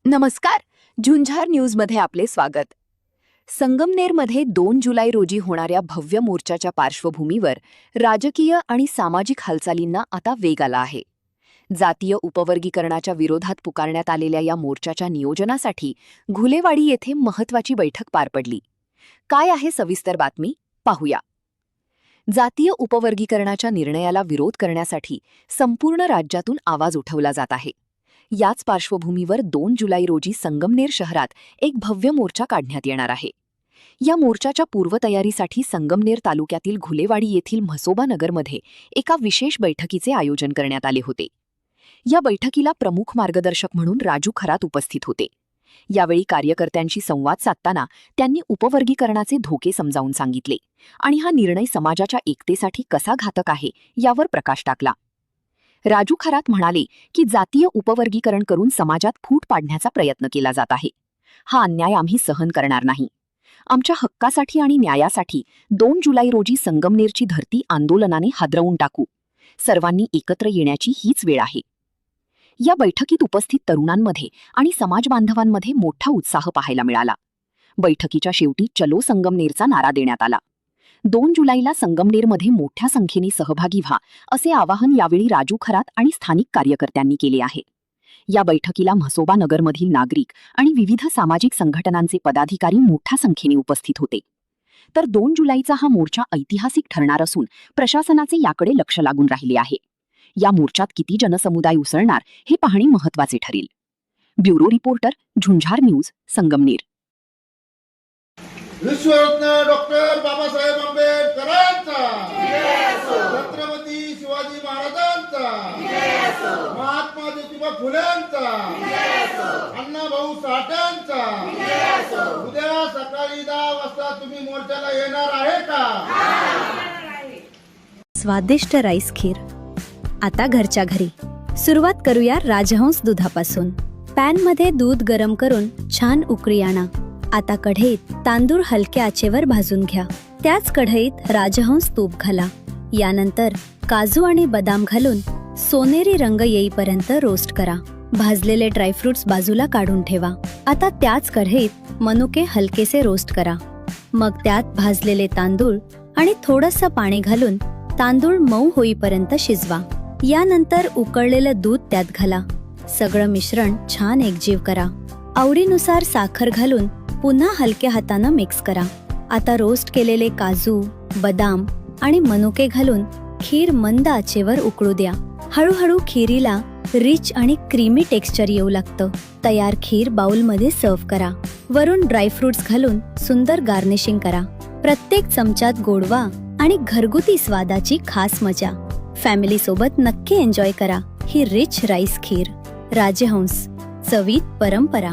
नमस्कार. झुंझार न्यूजमध्ये आपले स्वागत. संगमनेरमध्ये 2 जुलै रोजी होणाऱ्या भव्य मोर्चाच्या पार्श्वभूमीवर राजकीय आणि सामाजिक हालचालींना आता वेग आला आहे. जातीय उपवर्गीकरणाच्या विरोधात पुकारण्यात आलेल्या या मोर्चाच्या नियोजनासाठी घुलेवाडी येथे महत्त्वाची बैठक पार पडली. काय आहे सविस्तर बातमी पाहूया. जातीय उपवर्गीकरणाच्या निर्णयाला विरोध करण्यासाठी संपूर्ण राज्यातून आवाज उठवला जात आहे. याच पार्श्वभूमीवर 2 जुलै रोजी संगमनेर शहरात एक भव्य मोर्चा काढण्यात येणार आहे. या मोर्चाच्या पूर्वतयारीसाठी संगमनेर तालुक्यातील घुलेवाडी येथील म्हसोबा नगरमध्ये एका विशेष बैठकीचे आयोजन करण्यात आले होते. या बैठकीला प्रमुख मार्गदर्शक म्हणून राजू खरात उपस्थित होते. यावेळी कार्यकर्त्यांशी संवाद साधताना त्यांनी उपवर्गीकरणाचे धोके समजावून सांगितले आणि हा निर्णय समाजाच्या एकतेसाठी कसा घातक आहे यावर प्रकाश टाकला. राजू खरात म्हणाले की जातीय उपवर्गीकरण करून समाजात फूट पाडण्याचा प्रयत्न केला जात आहे. हा अन्याय आम्ही सहन करणार नाही. आमच्या हक्कासाठी आणि न्यायासाठी 2 जुलै रोजी संगमनेरची धरती आंदोलनाने हादरवून टाकू. सर्वांनी एकत्र येण्याची हीच वेळ आहे. या बैठकीत उपस्थित तरुणांमध्ये आणि समाजबांधवांमध्ये मोठा उत्साह पाहायला मिळाला. बैठकीच्या शेवटी चलो संगमनेरचा नारा देण्यात आला. 2 जुलैला संगमनेरमध्ये मोठ्या संख्येने सहभागी व्हा असे आवाहन यावेळी राजू खरात आणि स्थानिक कार्यकर्त्यांनी केले आहे. या बैठकीला म्हसोबा नगरमधील नागरिक आणि विविध सामाजिक संघटनांचे पदाधिकारी मोठ्या संख्येने उपस्थित होते. तर 2 जुलैचा हा मोर्चा ऐतिहासिक ठरणार असून प्रशासनाचे याकडे लक्ष लागून राहिले आहे. या मोर्चात किती जनसमुदाय उसळणार हे पाहणे महत्त्वाचे ठरेल. Bureau reporter, Zunjar news, Sangamner. विश्वरत्न डॉक्टर बाबासाहेब आंबेडकरांचा, छत्रपती शिवाजी महाराजांचा, महात्मा ज्योतिबा फुलेंचा, अण्णाभाऊ साठ्यांचा. उद्या सकाळी 10 वाजता तुम्ही मोर्चाला येणार आहे का? स्वादिष्ट राईस खीर आता घरच्या घरी. सुरुवात करूया राजहंस दुधापासून. पॅनमध्ये दूध गरम करून छान उकळी आणा. आता कढईत तांदूळ हलक्या आचेवर भाजून घ्या. त्याच कढईत राजहंस तूप घाला. यानंतर काजू आणि बदाम घालून सोनेरी रंग येईपर्यंत रोस्ट करा. भाजलेले ड्रायफ्रुट्स बाजूला काढून ठेवा. आता त्याच कढईत मनुके हलकेसे रोस्ट करा. मग त्यात भाजलेले तांदूळ आणि थोडंसं पाणी घालून तांदूळ मऊ होईपर्यंत शिजवा. यानंतर उकळलेलं दूध त्यात घाला. सगळं मिश्रण छान एकजीव करा. आवडीनुसार साखर घालून पुन्हा हलक्या हातानं मिक्स करा. आता रोस्ट केलेले काजू, बदाम आणि मनुके घालून खीर मंद आचेवर उकळू द्या. हळूहळू खीरीला रिच आणि क्रीमी टेक्स्चर येऊ लागतं. तयार खीर बाउलमध्ये सर्व्ह करा. वरून ड्रायफ्रुट्स घालून सुंदर गार्निशिंग करा. प्रत्येक चमच्यात गोडवा आणि घरगुती स्वादाची खास मजा. फॅमिली सोबत नक्की एन्जॉय करा ही रिच राईस खीर. राजहंस, चवीत परंपरा.